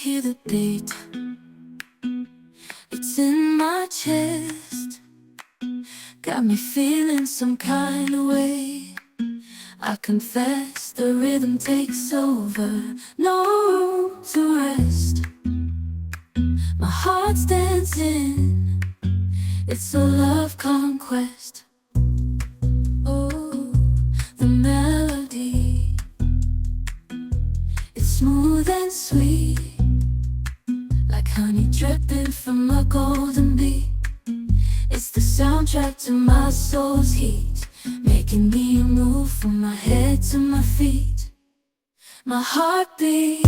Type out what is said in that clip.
hear the beat, it's in my chest, got me feeling some kind of way. I confess the rhythm takes over, no room to rest. My heart's dancing, it's a love conquest. Oh, the melody, it's smooth and sweet, like honey dripping from a golden bee. It's the soundtrack to my soul's heat, making me move from my head to my feet. My heartbeat